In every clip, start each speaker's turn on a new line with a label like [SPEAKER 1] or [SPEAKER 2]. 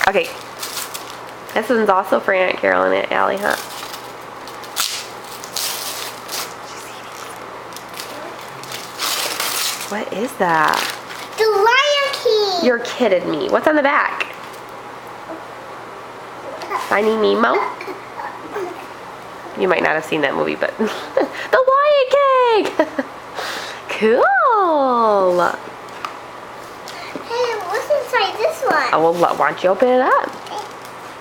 [SPEAKER 1] Okay. This one's also for Aunt Carol and Aunt Allie, huh? What is that?
[SPEAKER 2] The Lion King.
[SPEAKER 1] You're kidding me. What's on the back? Finding Nemo? You might not have seen that movie, but the Lion King! Cool!
[SPEAKER 2] Hey, what's inside this one?
[SPEAKER 1] Oh, well, why don't you open it up?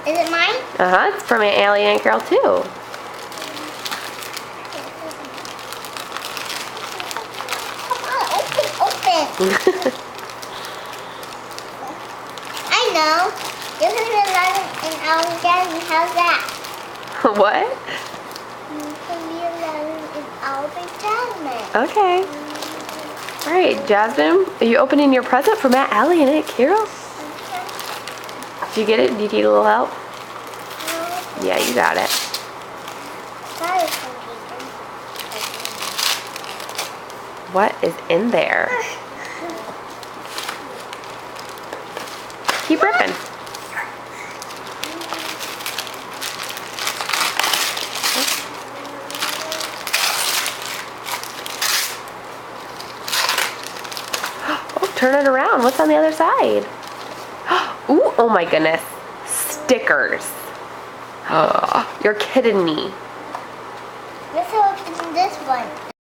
[SPEAKER 2] Is it mine?
[SPEAKER 1] Uh-huh, it's from Aunt Allie and Aunt Carol, too.
[SPEAKER 2] Open. I know. You can be 11 in our Jasmine. How's that?
[SPEAKER 1] What?
[SPEAKER 2] You can be 11 in our Jasmine.
[SPEAKER 1] Okay. All right, Jasmine, are you opening your present from Aunt Allie and Aunt Carol? Did you get it? Do you need a little help? Yeah, you got it. What is in there? Keep ripping. Oh, turn it around. What's on the other side? Ooh, oh my goodness. Stickers. Oh, you're kidding me.
[SPEAKER 2] Let's open this one.